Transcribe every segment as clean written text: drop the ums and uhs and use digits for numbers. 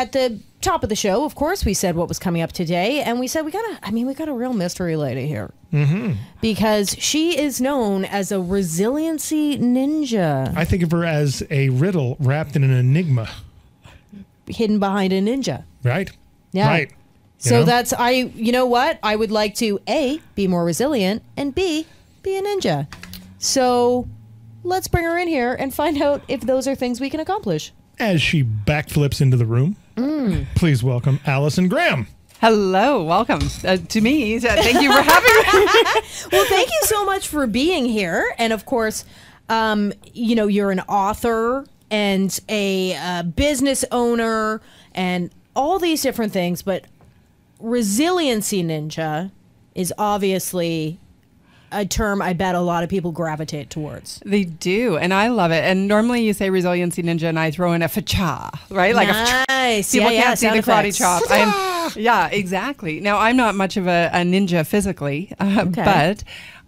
at the top of the show, of course, we said what was coming up today, and we said we got a real mystery lady here. Mm-hmm. Because she is known as a resiliency ninja. I think of her as a riddle wrapped in an enigma. Hidden behind a ninja. Right? Yeah. Right. So you know what? I would like to, A, be more resilient, and B, be a ninja. So let's bring her in here and find out if those are things we can accomplish. As she backflips into the room, please welcome Allison Graham. Hello, welcome to me. Thank you for having me. Well, thank you so much for being here. And of course, you're an author and a business owner and all these different things, but Resiliency Ninja is obviously a term I bet a lot of people gravitate towards. They do, and I love it. And normally you say Resiliency Ninja, and I throw in a fa-cha, right? Like nice. People can't see the karate effects. chop. Yeah, exactly. Now, I'm not much of a ninja physically, but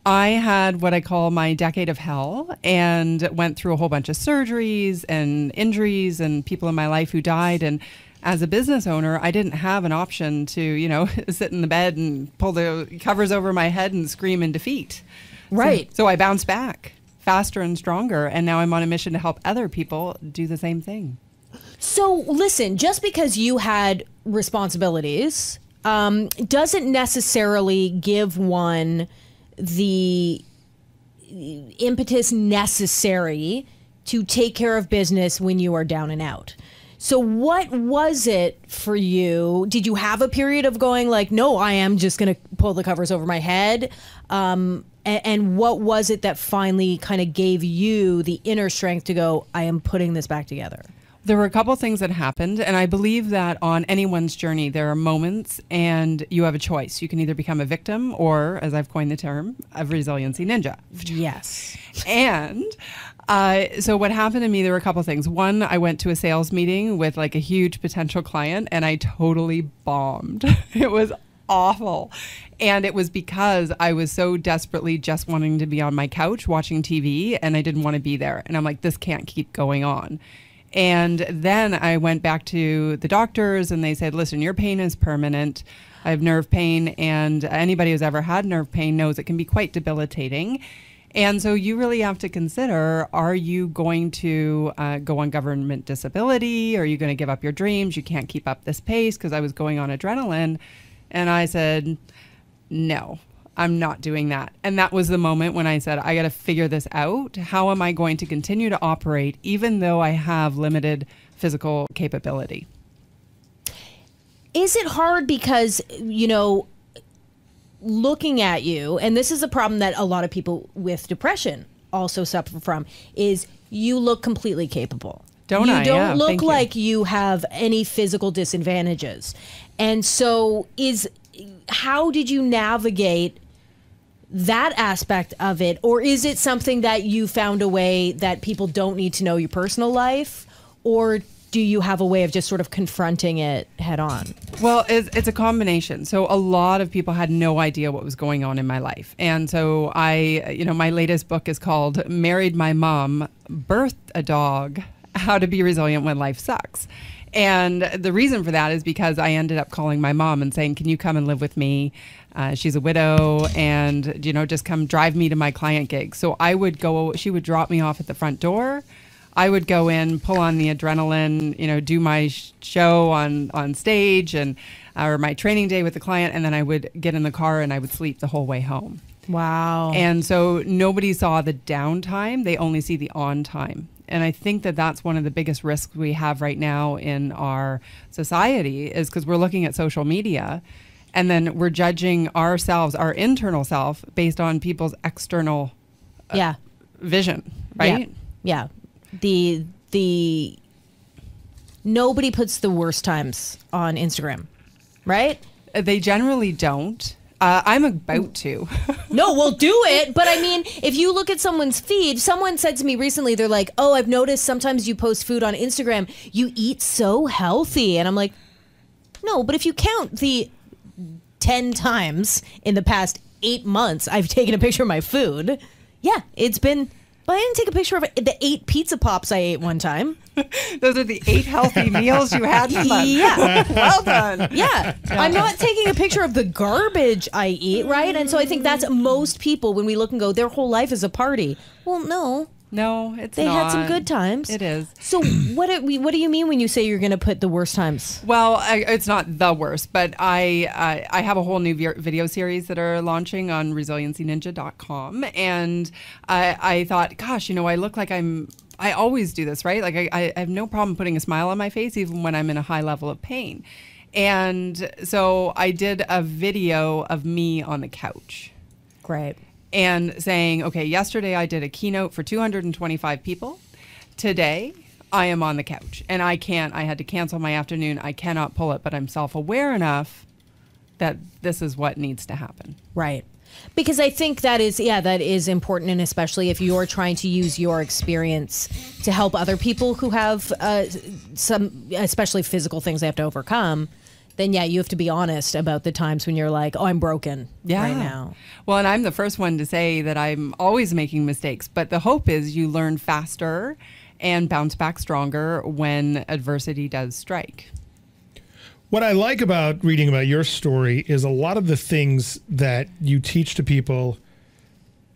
I had what I call my decade of hell and went through a whole bunch of surgeries and injuries and people in my life who died. And as a business owner, I didn't have an option to, sit in the bed and pull the covers over my head and scream in defeat. Right. So I bounced back faster and stronger. And now I'm on a mission to help other people do the same thing. So listen, just because you had responsibilities doesn't necessarily give one the impetus necessary to take care of business when you are down and out. So what was it for you? Did you have a period of going like, no, I am just going to pull the covers over my head? And what was it that finally kind of gave you the inner strength to go, I am putting this back together? There were a couple things that happened, and I believe that on anyone's journey, there are moments and you have a choice. You can either become a victim or, as I've coined the term, a resiliency ninja. Yes. And so what happened to me, there were a couple things. One, I went to a sales meeting with like a huge potential client, and I totally bombed. It was awful. And it was because I was so desperately just wanting to be on my couch watching TV, and I didn't want to be there. And I'm like, this can't keep going on. And then I went back to the doctors and they said, listen, your pain is permanent. I have nerve pain, and anybody who's ever had nerve pain knows it can be quite debilitating. And so you really have to consider, are you going to go on government disability? Are you going to give up your dreams? You can't keep up this pace, because I was going on adrenaline. And I said, no, I'm not doing that. And that was the moment when I said, I got to figure this out. How am I going to continue to operate even though I have limited physical capability? Is it hard because, looking at you, and this is a problem that a lot of people with depression also suffer from, is you look completely capable. Don't I? You don't look thank you. like you have any physical disadvantages. And so how did you navigate that aspect of it? Or is it something that you found a way that people don't need to know your personal life? Or do you have a way of just sort of confronting it head on? Well, it's a combination. So a lot of people had no idea what was going on in my life. And so my latest book is called Married My Mom, Birthed a Dog, How to Be Resilient When Life Sucks. And the reason for that is because I ended up calling my mom and saying, can you come and live with me? She's a widow, and, just come drive me to my client gigs. So she would drop me off at the front door. I would go in, pull on the adrenaline, do my show on stage or my training day with the client. And then I would get in the car and I would sleep the whole way home. Wow. And so nobody saw the downtime. They only see the on time. And I think that that's one of the biggest risks we have right now in our society, is because we're looking at social media and then we're judging ourselves, our internal self, based on people's external vision, right? Yeah. The nobody puts the worst times on Instagram, right? They generally don't. I'm about to. No, we'll do it. But I mean, if you look at someone's feed, someone said to me recently, they're like, oh, I've noticed sometimes you post food on Instagram. You eat so healthy. And I'm like, no, but if you count the 10 times in the past 8 months I've taken a picture of my food, yeah, it's been But I didn't take a picture of the 8 pizza pops I ate one time. Those are the 8 healthy meals you had in a month. Yeah. Well done. Yeah. I'm not taking a picture of the garbage I eat, right? And so I think that's most people, when we look and go, their whole life is a party. Well, no. No, it's They not. had some good times. It is. So what do you mean when you say you're going to put the worst times? Well, it's not the worst, but I have a whole new video series that are launching on resiliencyninja.com. And I thought, gosh, I look like I always do this, right? Like I have no problem putting a smile on my face, even when I'm in a high level of pain. And so I did a video of me on the couch. Great. And saying, okay, yesterday I did a keynote for 225 people. Today I am on the couch and I had to cancel my afternoon. I cannot pull it, but I'm self-aware enough that this is what needs to happen. Right. Because I think that is important. And especially if you're trying to use your experience to help other people who have some, especially physical things they have to overcome, then you have to be honest about the times when you're like, oh, I'm broken right now. Well, and I'm the first one to say that I'm always making mistakes, but the hope is you learn faster and bounce back stronger when adversity does strike. What I like about reading about your story is a lot of the things that you teach to people.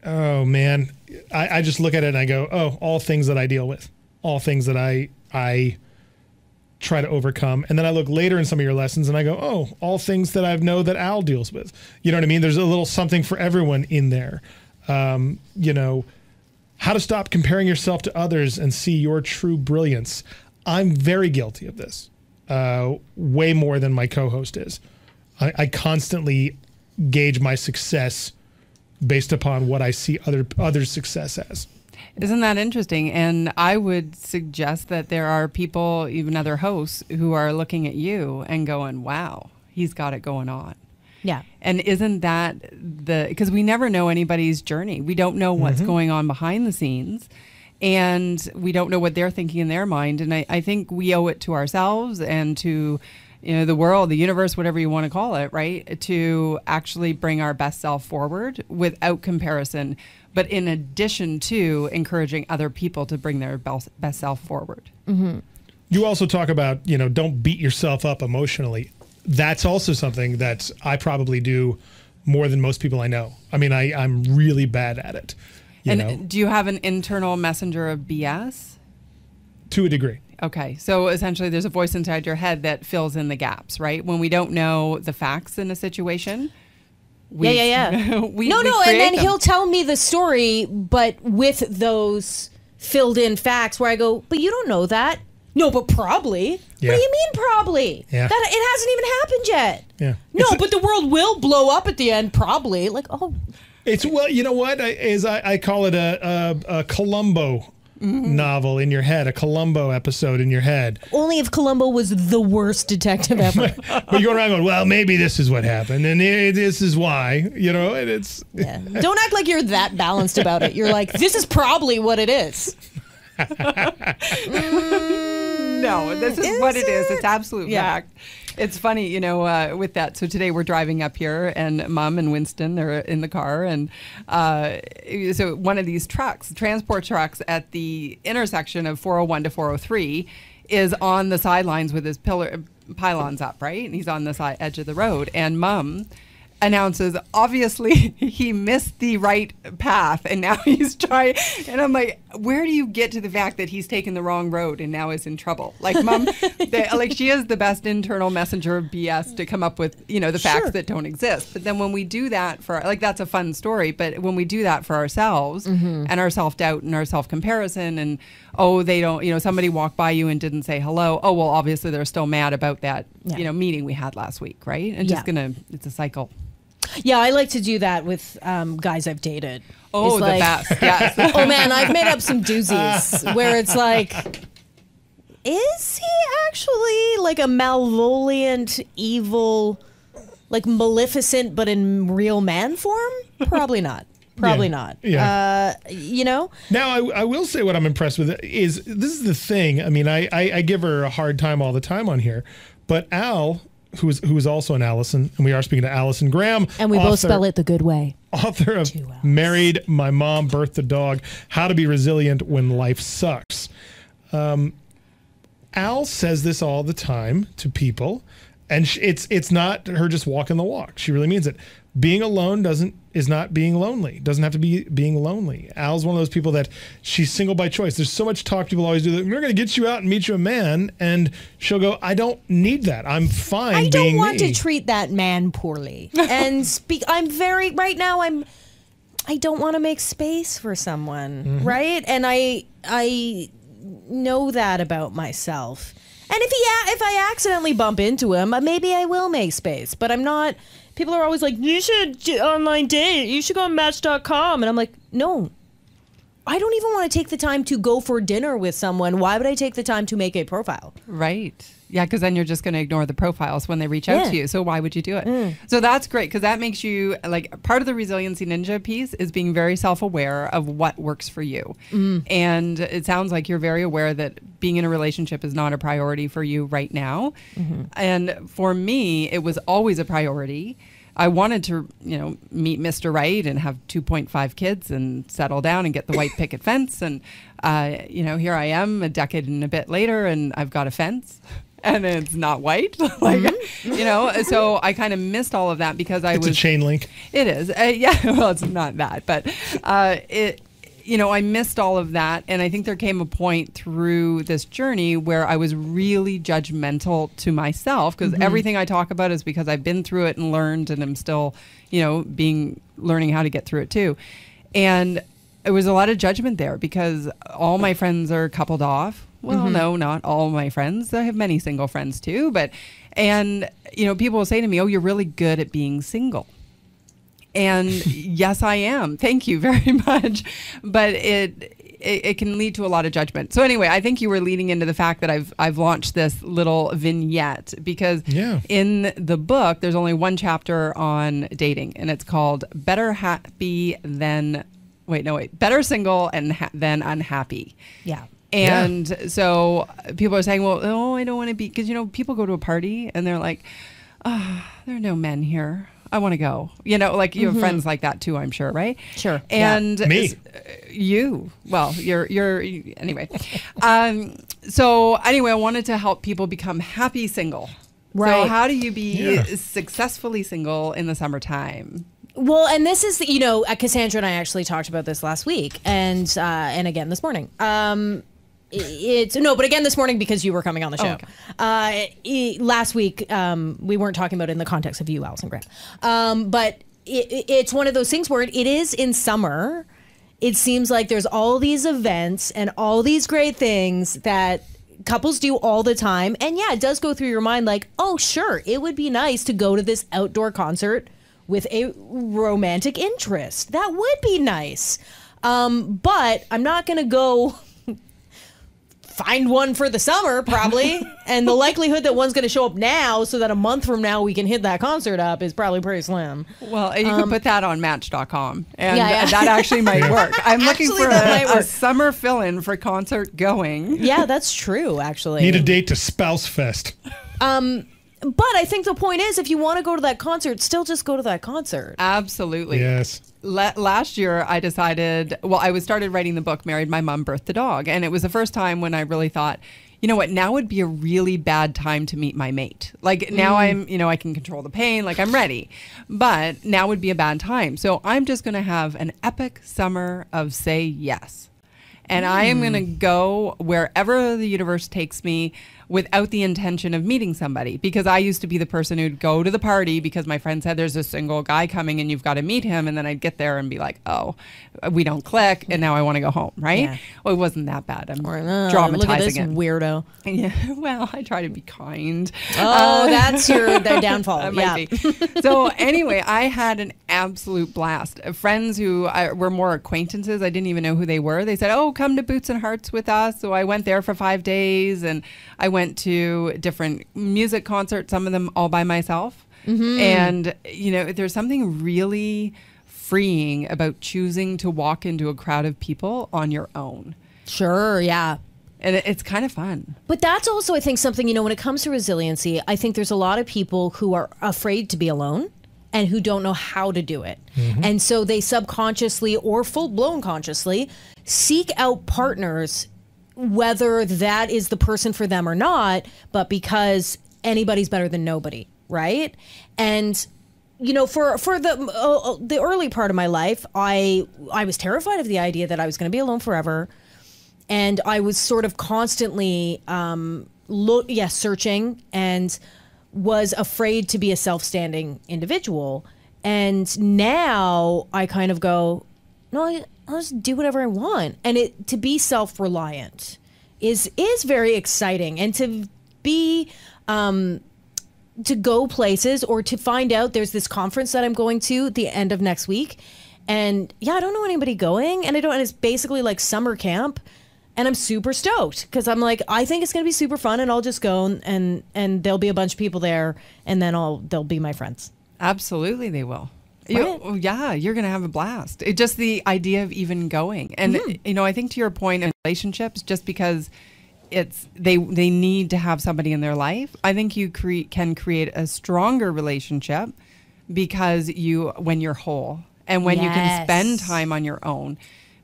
Oh man, I just look at it and I go, oh, all things that I deal with, all things that I try to overcome. And then I look later in some of your lessons and I go, oh, all things that I know that Al deals with. You know what I mean? There's a little something for everyone in there. How to stop comparing yourself to others and see your true brilliance. I'm very guilty of this, way more than my co-host is. I constantly gauge my success based upon what I see others' success as. Isn't that interesting? And I would suggest that there are people, even other hosts, who are looking at you and going, wow, he's got it going on. Yeah. And isn't that because we never know anybody's journey. We don't know what's going on behind the scenes, and we don't know what they're thinking in their mind. And I think we owe it to ourselves and to the world, the universe, whatever you want to call it, right? To actually bring our best self forward without comparison, but in addition to encouraging other people to bring their best self forward. Mm-hmm. You also talk about, don't beat yourself up emotionally. That's also something that I probably do more than most people I know. I mean, I'm really bad at it. Do you have an internal messenger of BS? To a degree. Okay. So essentially there's a voice inside your head that fills in the gaps, right? When we don't know the facts in a situation. We and then he'll tell me the story, but with those filled in facts where I go, but you don't know that. No, but probably. Yeah. What do you mean probably? Yeah. That it hasn't even happened yet. Yeah. No, but the world will blow up at the end, probably. Like, oh. It's, well, you know what? I call it a Columbo novel in your head, a Columbo episode in your head. Only if Columbo was the worst detective ever. But you're around going, well, maybe this is what happened, and this is why, and it's... Yeah. Don't act like you're that balanced about it. You're like, this is probably what it is. No, this is what it is. It's absolute fact. It's funny, with that. So today we're driving up here, and Mom and Winston are in the car, and so one of these transport trucks at the intersection of 401 to 403 is on the sidelines with his pylons up, right? And he's on the edge of the road, and Mom announces, obviously he missed the right path and now he's trying, and I'm like, where do you get to the fact that he's taken the wrong road and now is in trouble? Like, Mom, she is the best internal messenger of BS to come up with, the facts that don't exist. But then when we do that that's a fun story, but when we do that for ourselves and our self-doubt and our self-comparison and, they don't, somebody walked by you and didn't say hello. Oh, well, obviously they're still mad about that, meeting we had last week, right? And it's a cycle. Yeah, I like to do that with guys I've dated. Oh, it's the best. Yes. Oh, man, I've made up some doozies where it's like, is he actually like a malevolent, evil, like Maleficent, but in real man form? Probably not. Probably not. Yeah. Now, I will say what I'm impressed with is this is the thing. I mean, I give her a hard time all the time on here, but Al who is also an Allison, and we are speaking to Allison Graham. And we both spell it the good way. Author of Married, My Mom Birthed a Dog, How to Be Resilient When Life Sucks. Al says this all the time to people, and it's not her just walking the walk. She really means it. Being alone is not being lonely. Doesn't have to be being lonely. Al's one of those people that she's single by choice. There's so much talk people always do that we're going to get you out and meet you a man, and she'll go, I don't need that. I'm fine being me. I don't want to treat that man poorly and speak. I don't want to make space for someone, right? And I know that about myself. And if I accidentally bump into him, maybe I will make space. But I'm not. People are always like, you should online date. You should go on Match.com. And I'm like, no. I don't even want to take the time to go for dinner with someone. Why would I take the time to make a profile? Right. Yeah, because then you're just going to ignore the profiles when they reach out to you. So why would you do it? So that's great, because that makes you, like, part of the Resiliency Ninja piece is being very self-aware of what works for you. And it sounds like you're very aware that being in a relationship is not a priority for you right now. And for me, it was always a priority. I wanted to, meet Mr. Right and have 2.5 kids and settle down and get the white picket fence. And, here I am a decade and a bit later, and I've got a fence. And it's not white, so I kind of missed all of that because it's a chain link. It is. Well, it's not that, but I missed all of that. And I think there came a point through this journey where I was really judgmental to myself, because everything I talk about is because I've been through it and learned, and I'm still, learning how to get through it too. And there was a lot of judgment there because all my friends are coupled off. Well, no, not all my friends. I have many single friends too. People will say to me, oh, you're really good at being single. And yes, I am. Thank you very much. But it can lead to a lot of judgment. So anyway, I think you were leading into the fact that I've launched this little vignette because in the book, there's only one chapter on dating, and it's called Better Single Than Unhappy. Yeah. And so people are saying, well, I don't want to be, because, people go to a party and they're like, oh, there are no men here. I want to go. You have friends like that too, I'm sure, right? Sure. And me. You're anyway. So anyway, I wanted to help people become happy single. Right. So how do you be successfully single in the summertime? Well, and this is, Cassandra and I actually talked about this last week and again this morning. But again this morning because you were coming on the show. Last week, we weren't talking about it in the context of you, Allison Graham. But it's one of those things where it is in summer. It seems like there's all these events and all these great things that couples do all the time. And yeah, it does go through your mind like, oh, sure, it would be nice to go to this outdoor concert with a romantic interest. That would be nice. But I'm not going to go find one for the summer, probably. And the likelihood that one's going to show up now so that a month from now we can hit that concert up is probably pretty slim. Well, you can put that on Match.com. And that actually might work. I'm looking for a summer fill-in for concert going. Yeah, that's true, actually. Need a date to Spouse Fest. But I think the point is, if you want to go to that concert, still just go to that concert. Absolutely. Yes. Last year, I decided, I started writing the book, Married, My Mom Birthed a Dog. And it was the first time when I really thought, you know what, now would be a really bad time to meet my mate. Like now I'm, I can control the pain, like I'm ready. But now would be a bad time. So I'm just going to have an epic summer of say yes. And I am going to go wherever the universe takes me without the intention of meeting somebody. Because I used to be the person who'd go to the party because my friend said there's a single guy coming and you've got to meet him. And then I'd get there and be like, oh, we don't click. And now I want to go home, right? Yeah. Well, it wasn't that bad. I'm dramatizing look at this it. Weirdo. Yeah, well, I try to be kind. Oh, that's their downfall. Yeah. So anyway, I had an absolute blast. Friends who were more acquaintances, I didn't even know who they were. They said, oh, come to Boots and Hearts with us. So I went there for 5 days and I went to different music concerts, some of them all by myself. And, there's something really freeing about choosing to walk into a crowd of people on your own. Sure, yeah. And it's kind of fun. But that's also, I think, something, when it comes to resiliency, I think there's a lot of people who are afraid to be alone and who don't know how to do it. And so they subconsciously or full-blown consciously seek out partners, whether that is the person for them or not, but because anybody's better than nobody, right? And for the early part of my life, I was terrified of the idea that I was going to be alone forever. And I was sort of constantly searching and was afraid to be a self-standing individual. And now I kind of go, no, I'll just do whatever I want. And to be self-reliant is very exciting. And to be to go places, or to find out there's this conference that I'm going to at the end of next week. And I don't know anybody going, and it's basically like summer camp. And I'm super stoked because I'm like, I think it's going to be super fun, and I'll just go and there'll be a bunch of people there, and then they'll be my friends. Absolutely, they will. Right. You're going to have a blast. Just the idea of even going. And, I think to your point in relationships, just because they need to have somebody in their life, I think you can create a stronger relationship because when you're whole and when you can spend time on your own,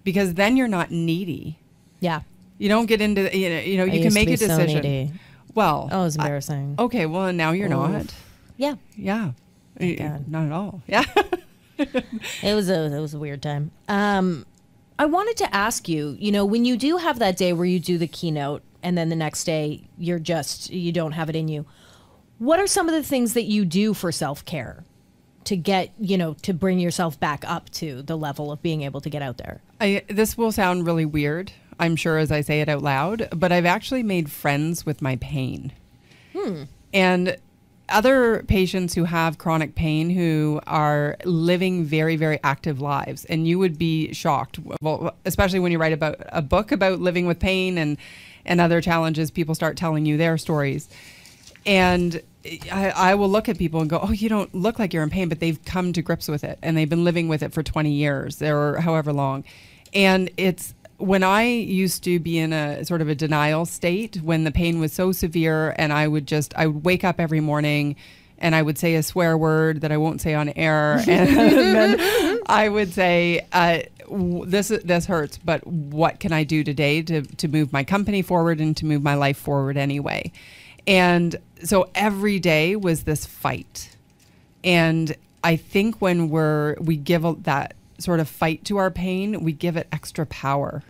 because then you're not needy. Yeah. You don't get into, you can make a decision. So needy. Well, it was embarrassing. Okay. Well, now you're not. Yeah. Yeah. Not at all. Yeah. It was a weird time. I wanted to ask you, when you do have that day where you do the keynote and then the next day you don't have it in you, what are some of the things that you do for self-care to get, to bring yourself back up to the level of being able to get out there? This will sound really weird, I'm sure, as I say it out loud, but I've actually made friends with my pain. And other patients who have chronic pain who are living very, very active lives, and you would be shocked, well, especially when you write about a book about living with pain and other challenges, people start telling you their stories. And I will look at people and go, oh, you don't look like you're in pain, but they've come to grips with it and they've been living with it for 20 years or however long. And it's when I used to be in a sort of a denial state when the pain was so severe, and I would wake up every morning and I would say a swear word that I won't say on air. And then I would say, this hurts, but what can I do today to move my company forward and to move my life forward anyway? And so every day was this fight. And I think when we give that sort of fight to our pain, we give it extra power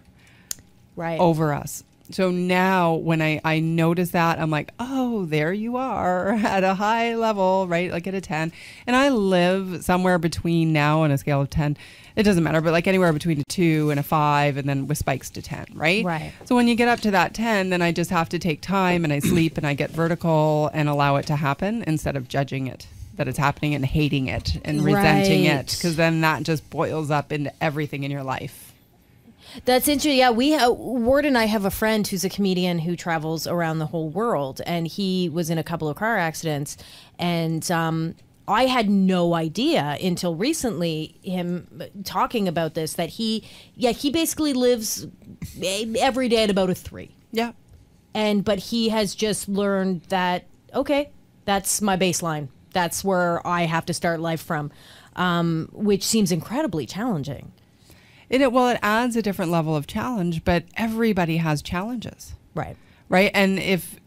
over us. So now when I notice that, I'm like, oh, there you are at a high level, right? Like at a 10. And I live somewhere between now on a scale of 10. It doesn't matter, but like anywhere between a 2 and a 5, and then with spikes to 10, right? Right. So when you get up to that 10, then I just have to take time and I sleep and I get vertical and allow it to happen instead of judging it, that it's happening, and hating it and resenting it, because then that just boils up into everything in your life. That's interesting. Yeah, Ward and I have a friend who's a comedian who travels around the whole world, and he was in a couple of car accidents, and I had no idea until recently, him talking about this, that he basically lives every day at about a 3. Yeah. But he has just learned that, okay, that's my baseline. That's where I have to start life from, which seems incredibly challenging. It adds a different level of challenge, but everybody has challenges. Right. Right. And if,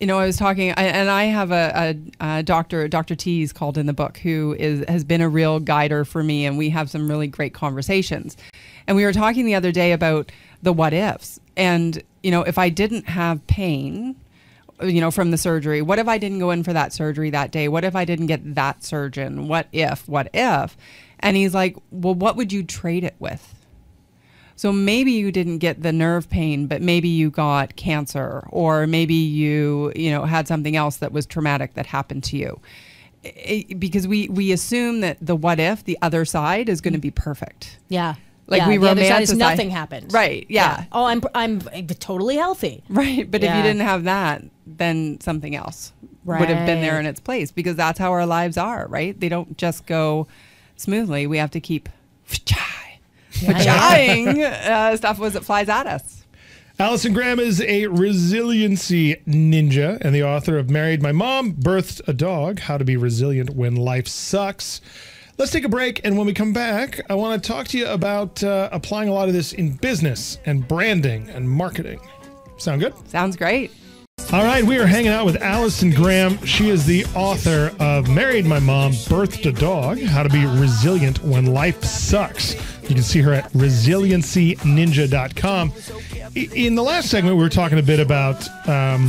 I was talking, and I have a Dr. T's called in the book, who has been a real guider for me, and we have some really great conversations. And we were talking the other day about the what ifs. And, if I didn't have pain, from the surgery, what if I didn't go in for that surgery that day? What if I didn't get that surgeon? What if? And he's like, well, what would you trade it with? So maybe you didn't get the nerve pain, but maybe you got cancer, or maybe you had something else that was traumatic that happened to you. Because we assume that the what if, the other side, is going to be perfect. Yeah. Like we the other side is romanticize. nothing happened. Right. Yeah. Oh, I'm totally healthy. Right. But if you didn't have that, then something else would have been there in its place, because that's how our lives are, right? They don't just go smoothly. We have to keep stuff as it flies at us. Allison Graham is a resiliency ninja and the author of Married My Mom, Birthed a Dog, How to Be Resilient When Life Sucks. Let's take a break, and when we come back, I want to talk to you about applying a lot of this in business and branding and marketing. Sound good? Sounds great. All right, we are hanging out with Allison Graham. She is the author of Married My Mom, Birthed a Dog, How to Be Resilient When Life Sucks. You can see her at resiliencyninja.com. In the last segment, we were talking a bit about a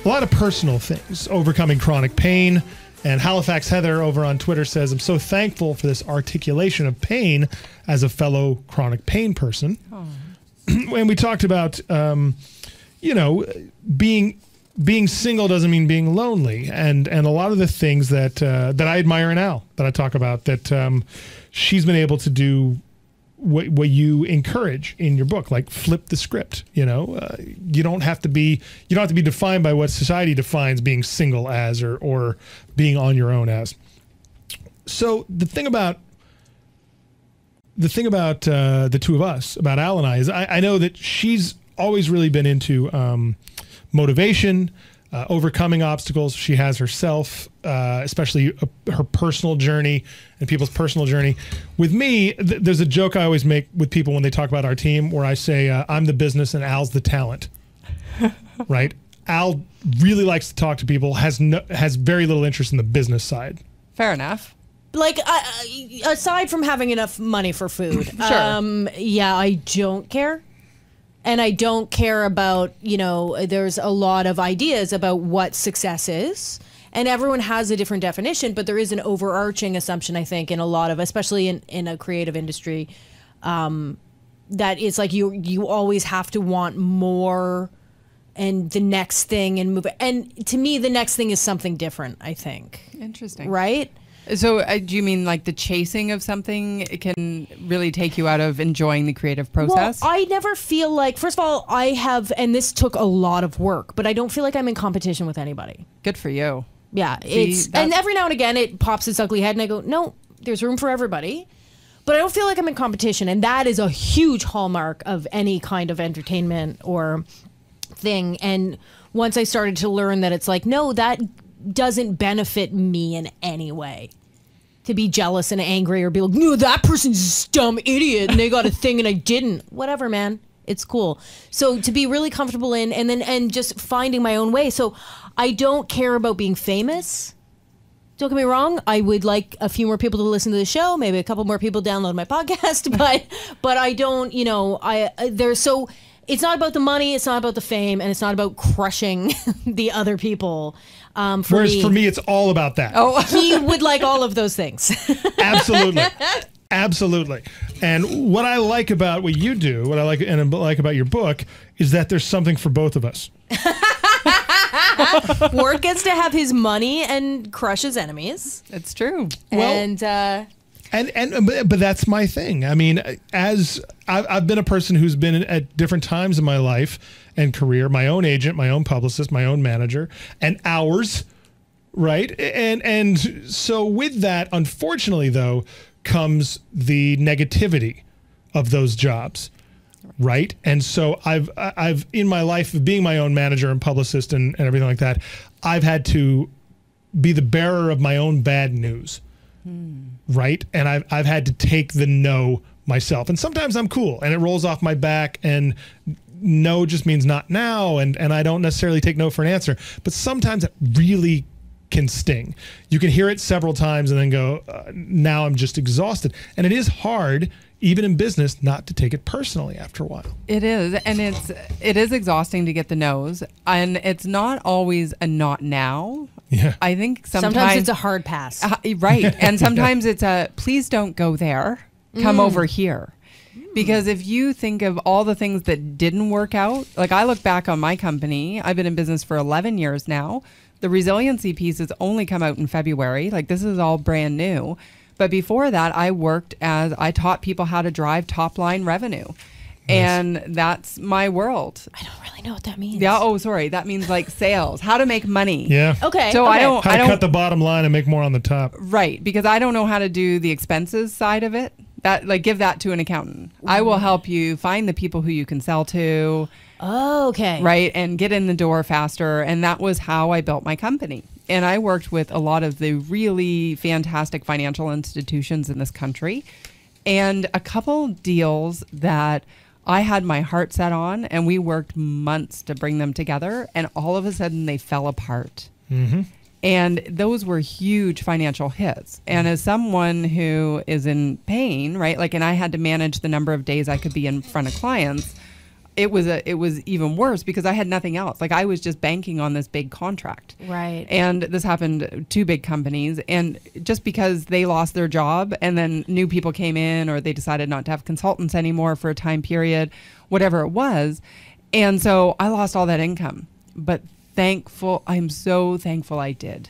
lot of personal things, overcoming chronic pain. And Halifax Heather over on Twitter says, I'm so thankful for this articulation of pain as a fellow chronic pain person. And we talked about, being single doesn't mean being lonely. And a lot of the things that I admire in Al, that I talk about, that she's been able to do what you encourage in your book, like flip the script. You don't have to be defined by what society defines being single as or being on your own as. So the thing about the two of us, about Al and I, is I know that she's always really been into motivation, overcoming obstacles. She has herself, especially her personal journey and people's personal journey. With me, there's a joke I always make with people when they talk about our team where I say, I'm the business and Al's the talent, right? Al really likes to talk to people, has very little interest in the business side. Fair enough. Like, aside from having enough money for food, Sure. Yeah, I don't care. And I don't care about, there's a lot of ideas about what success is. And everyone has a different definition, but there is an overarching assumption, I think, in a lot of, especially in a creative industry, that it's like you always have to want more and the next thing and move. And to me, the next thing is something different, I think. Interesting. Right? So do you mean like the chasing of something can really take you out of enjoying the creative process? Well, I never feel like, first of all, I have, and this took a lot of work, but I don't feel like I'm in competition with anybody. Good for you. Yeah. And every now and again it pops its ugly head and I go, no, there's room for everybody. But I don't feel like I'm in competition. And that is a huge hallmark of any kind of entertainment or thing. And once I started to learn that it's like, no, that doesn't benefit me in any way. To be jealous and angry or be like, no, that person's a dumb idiot and they got a thing and I didn't. Whatever, man. It's cool. So to be really comfortable in and just finding my own way. So I don't care about being famous. Don't get me wrong. I would like a few more people to listen to the show. Maybe a couple more people download my podcast. But I don't, it's not about the money. It's not about the fame. And it's not about crushing the other people. For me, it's all about that. Oh, he would like all of those things. Absolutely. Absolutely. And what I like about what you do, what I like about your book, is that there's something for both of us. Ward gets to have his money and crush his enemies. It's true. Well, but that's my thing. I mean, as I've been a person who's been at different times in my life and career, my own agent, my own publicist, my own manager, and ours, right? And so with that, unfortunately, though, comes the negativity of those jobs, right? And so I've in my life of being my own manager and publicist and everything like that, I've had to be the bearer of my own bad news, right? And I've had to take the no myself. And sometimes I'm cool and it rolls off my back and no just means not now. And I don't necessarily take no for an answer, but sometimes it really can sting. You can hear it several times and then go, now I'm just exhausted. And it is hard, even in business, not to take it personally after a while. It is. And it is exhausting to get the no's. And it's not always a not now. Yeah. I think sometimes it's a hard pass. Right. And sometimes it's a, please don't go there. Come over here. Because if you think of all the things that didn't work out, like I look back on my company, I've been in business for 11 years now. The resiliency piece has only come out in February. Like this is all brand new. But before that, I taught people how to drive top line revenue. Nice. And that's my world. I don't really know what that means. Yeah. Oh, sorry. That means like sales, how to make money. Yeah. Okay. So okay. How to cut the bottom line and make more on the top. Right. Because I don't know how to do the expenses side of it. That, like, give that to an accountant. I will help you find the people who you can sell to. Oh, okay. Right. And get in the door faster. And that was how I built my company. And I worked with a lot of the really fantastic financial institutions in this country, and a couple deals that I had my heart set on, and we worked months to bring them together. And all of a sudden they fell apart. Mm-hmm. And those were huge financial hits. And as someone who is in pain, right, like, and I had to manage the number of days I could be in front of clients, it was even worse because I had nothing else. Like, I was just banking on this big contract. Right. And this happened to big companies. And just because they lost their job and then new people came in, or they decided not to have consultants anymore for a time period, whatever it was. And so I lost all that income. But I'm so thankful I did.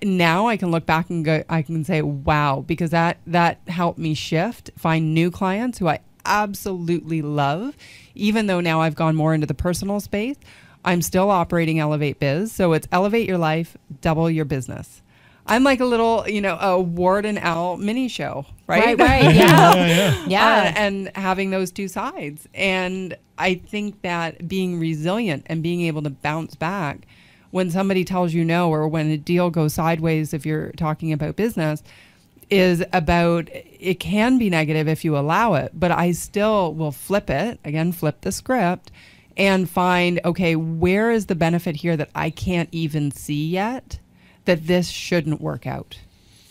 Now I can look back and go, I can say, wow, because that helped me find new clients who I absolutely love. Even though now I've gone more into the personal space, I'm still operating Elevate Biz. So it's elevate your life, double your business. I'm like a little, a Ward and Al mini show, right? Right. Yeah. And having those two sides. And I think that being resilient and being able to bounce back when somebody tells you no, or when a deal goes sideways, if you're talking about business, is about, it can be negative if you allow it, but I still will flip the script and find, okay, where is the benefit here that I can't even see yet, that this shouldn't work out?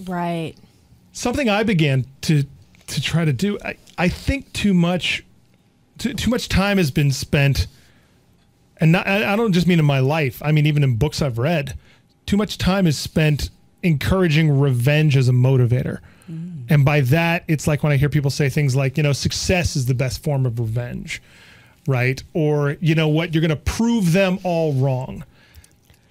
Right. Something I began to try to do, I think too much time has been spent, and I don't just mean in my life, I mean even in books I've read, too much time is spent encouraging revenge as a motivator. And by that, it's like when I hear people say things like, success is the best form of revenge, right? Or, you're going to prove them all wrong.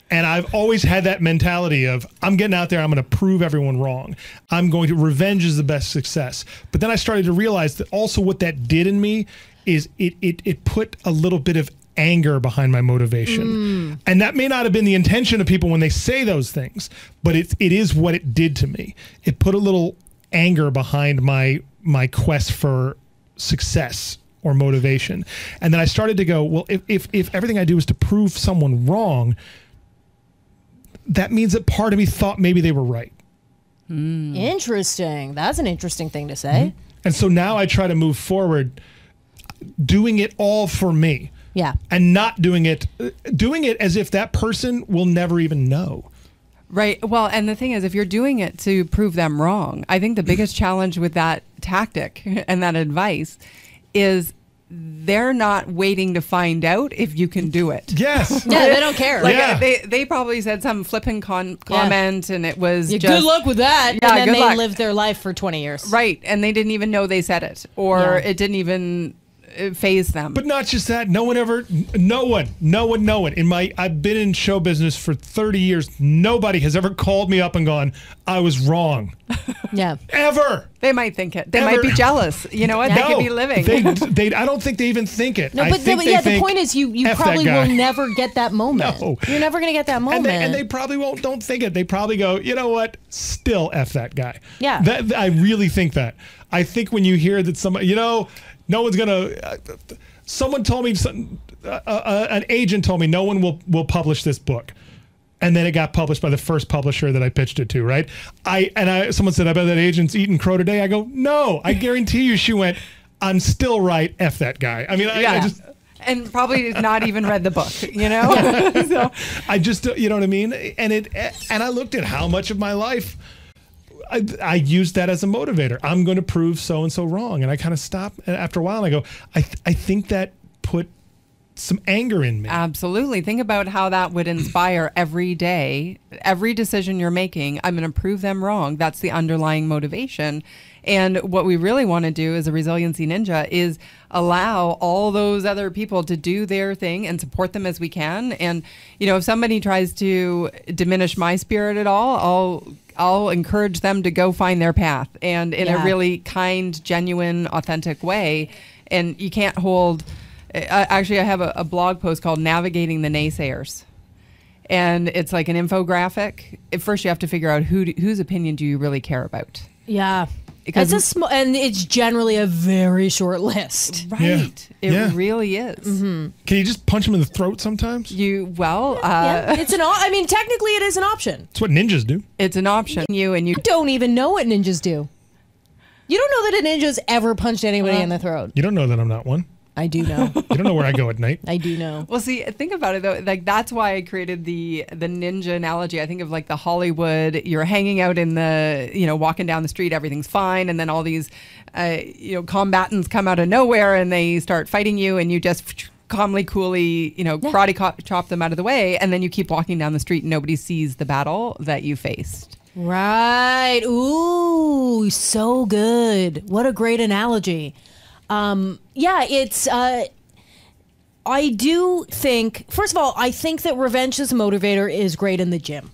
And I've always had that mentality of, I'm getting out there, I'm going to prove everyone wrong. Revenge is the best success. But then I started to realize that also what that did in me is it put a little bit of anger behind my motivation. And that may not have been the intention of people when they say those things, but it is what it did to me. It put a little anger behind my quest for success or motivation. And then I started to go, well, if everything I do is to prove someone wrong, that means that part of me thought maybe they were right. Interesting. That's an interesting thing to say. And so now I try to move forward doing it all for me. Yeah. And not doing it as if that person will never even know. Right. Well, and the thing is, if you're doing it to prove them wrong, I think the biggest challenge with that tactic and that advice is they're not waiting to find out if you can do it. Yes. Yeah, they don't care. Like, they probably said some flippant comment, and it was just, good luck with that. Yeah, and then good they luck. lived their life for 20 years. Right. And they didn't even know they said it, or it didn't even phase them. But not just that. No one. I've been in show business for 30 years. Nobody has ever called me up and gone, I was wrong. Yeah. Ever. They might think it. They might be jealous. You know what? Yeah. They could be living. I don't think they even think it. No, but the point is you F probably that guy. will never get that moment. No. You're never going to get that moment. And they probably don't think it. They probably go, you know what? Still F that guy. Yeah. I really think that. I think when you hear that somebody, no one's going to... someone told me, an agent told me, no one will publish this book. And then it got published by the first publisher that I pitched it to, right? Someone said, I bet that agent's eating crow today. I go, no, I guarantee you. She went, I'm still right. F that guy. I mean, I just... And probably not even read the book, So I just, you know what I mean? And I looked at how much of my life I used that as a motivator. I'm going to prove so-and-so wrong. And I kind of stopped after a while and I go, I think that put some anger in me. Absolutely. Think about how that would inspire every day, every decision you're making. I'm going to prove them wrong. That's the underlying motivation. And what we really want to do as a resiliency ninja is allow all those other people to do their thing and support them as we can. And, if somebody tries to diminish my spirit at all, I'll encourage them to go find their path, and in a really kind, genuine, authentic way. And you can't hold... Actually, I have a blog post called Navigating the Naysayers. And it's like an infographic. At first, you have to figure out whose opinion do you really care about? Yeah. And it's generally a very short list. Right. Yeah. It Yeah. really is. Mm-hmm. Can you just punch him in the throat sometimes? Yeah, technically it is an option. That's what ninjas do. It's an option. You Don't even know what ninjas do. You don't know that a ninja's ever punched anybody in the throat. You don't know that I'm not one. I do know. You don't know where I go at night. I do know. Well, see, think about it though. Like that's why I created the ninja analogy. I think of like the Hollywood. You're hanging out in the, walking down the street, everything's fine, and then all these, combatants come out of nowhere and they start fighting you, and you just calmly, coolly, karate chop them out of the way, and then you keep walking down the street and nobody sees the battle that you faced. Right. Ooh, so good. What a great analogy. It's, I do think, first of all, I think that revenge as a motivator is great in the gym.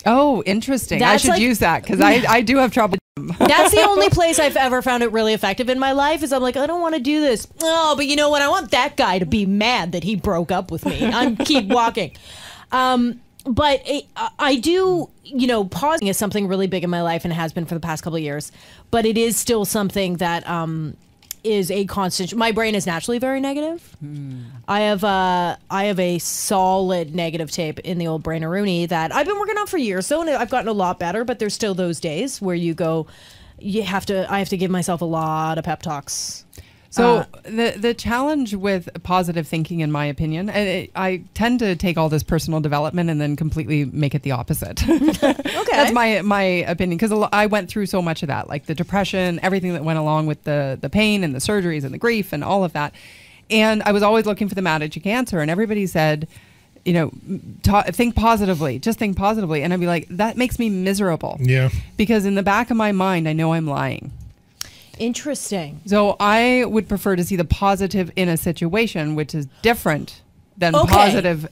Oh, interesting. That's I should use that because I do have trouble. That's the only place I've ever found it really effective in my life is I'm like, I don't want to do this. Oh, but you know what? I want that guy to be mad that he broke up with me. I keep walking. But I do, pausing is something really big in my life and has been for the past couple of years. But it is still something that is a constant. My brain is naturally very negative. I have a solid negative tape in the old brain-a-rooney that I've been working on for years. So I've gotten a lot better, but there's still those days where I have to give myself a lot of pep talks. So the challenge with positive thinking, in my opinion, I tend to take all this personal development and then completely make it the opposite. Okay. That's my opinion, because I went through so much of that, like the depression, everything that went along with the pain and the surgeries and the grief and all of that. And I was always looking for the magic answer, and everybody said, think positively, just think positively. And I'd be like, that makes me miserable. Yeah. Because in the back of my mind, I know I'm lying. Interesting. So I would prefer to see the positive in a situation, which is different than positive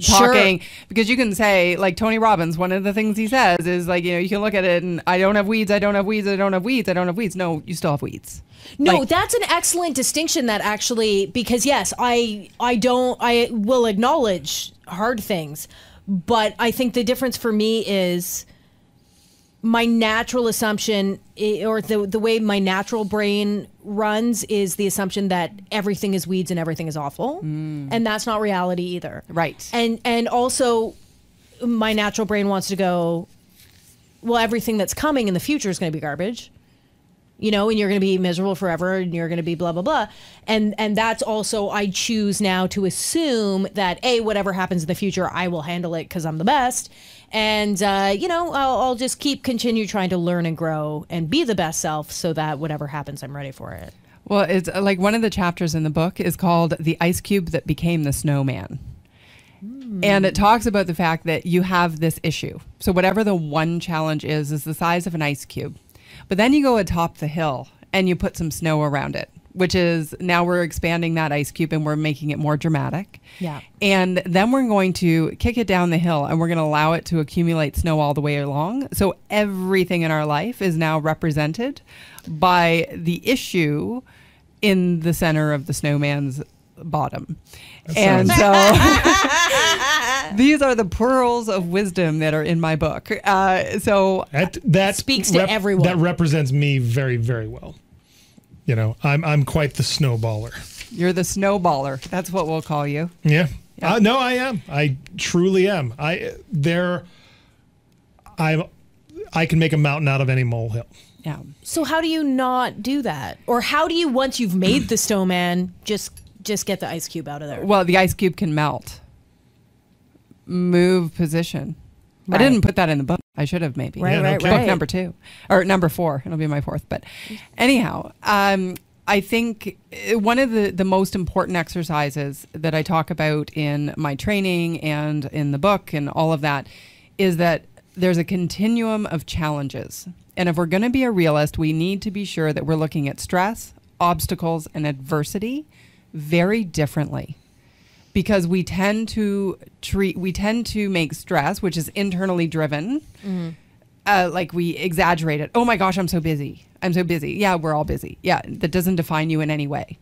talking. Sure. Because you can say, like Tony Robbins, one of the things he says is like, you can look at it and I don't have weeds, I don't have weeds, I don't have weeds, I don't have weeds. No, you still have weeds. No, that's an excellent distinction that actually, because yes, I will acknowledge hard things, but I think the difference for me is my natural assumption, or the way my natural brain runs, is the assumption that everything is weeds and everything is awful, and that's not reality either. Right. And also, my natural brain wants to go, well, everything that's coming in the future is going to be garbage, and you're going to be miserable forever, and you're going to be blah blah blah, and that's also, I choose now to assume that whatever happens in the future, I will handle it because I'm the best. And, I'll just continue trying to learn and grow and be the best self so that whatever happens, I'm ready for it. Well, it's like one of the chapters in the book is called The Ice Cube That Became the Snowman. And it talks about the fact that you have this issue. So whatever the one challenge is the size of an ice cube. But then you go atop the hill and you put some snow around it, which is now we're expanding that ice cube and we're making it more dramatic. Yeah. And then we're going to kick it down the hill and we're going to allow it to accumulate snow all the way along. So everything in our life is now represented by the issue in the center of the snowman's bottom. And so these are the pearls of wisdom that are in my book. So that speaks to everyone. That represents me very, very well. I'm quite the snowballer. You're the snowballer. That's what we'll call you. Yeah. No, I am. I truly am. I can make a mountain out of any molehill. Yeah. So how do you not do that? Or how do you, once you've made the snowman, just get the ice cube out of there? Well, the ice cube can melt. Move position. Right. I didn't put that in the book. I should have maybe. Right. Book number 2 or number 4. It'll be my 4th. But anyhow, I think one of the most important exercises that I talk about in my training and in the book and all of that is that there's a continuum of challenges. And if we're going to be a realist, we need to be sure that we're looking at stress, obstacles, and adversity very differently. Because we tend to make stress, which is internally driven, like we exaggerate it. Oh my gosh, I'm so busy. Yeah, we're all busy. Yeah, that doesn't define you in any way.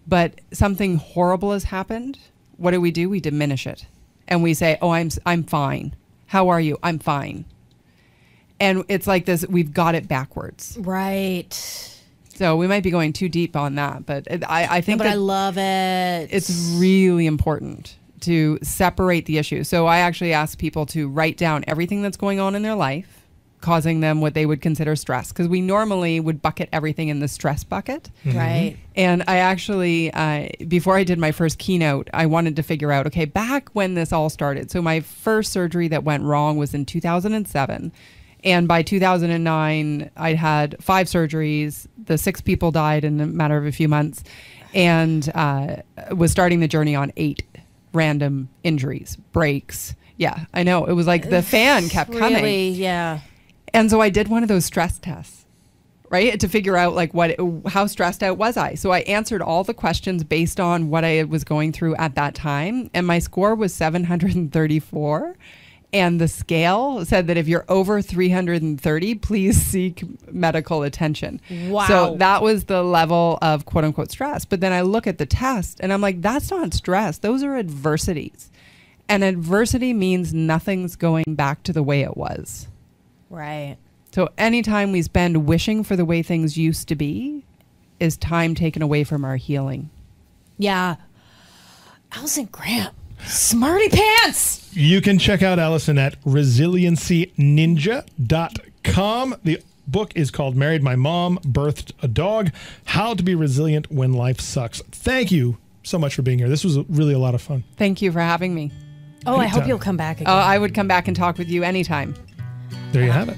But something horrible has happened. What do? We diminish it. And we say, oh, I'm fine. How are you? I'm fine. And it's like this, we've got it backwards. Right. So we might be going too deep on that, but I think But I love it. it's really important to separate the issue. So I actually ask people to write down everything that's going on in their life, causing them what they would consider stress. Because we normally would bucket everything in the stress bucket. Right. And I actually, before I did my first keynote, I wanted to figure out, okay, back when this all started. So my first surgery that went wrong was in 2007. And by 2009, I had 5 surgeries. The 6 people died in a matter of a few months, and was starting the journey on 8 random injuries, breaks. Yeah, I know. It was like the fan kept coming. Really, yeah. And so I did one of those stress tests, right? To figure out like how stressed out was I? So I answered all the questions based on what I was going through at that time. And my score was 734. And the scale said that if you're over 330, please seek medical attention. Wow. So that was the level of quote unquote stress. But then I look at the test and I'm like, that's not stress. Those are adversities. And adversity means nothing's going back to the way it was. Right. So anytime we spend wishing for the way things used to be is time taken away from our healing. Yeah. Allison Graham. Smarty pants. You can check out Allison at resiliencyninja.com. The book is called Married My Mom, Birthed a Dog, How to Be Resilient When Life Sucks. Thank you so much for being here. This was really a lot of fun. Thank you for having me. Oh, I hope you'll come back again. I would come back and talk with you anytime. There you have it.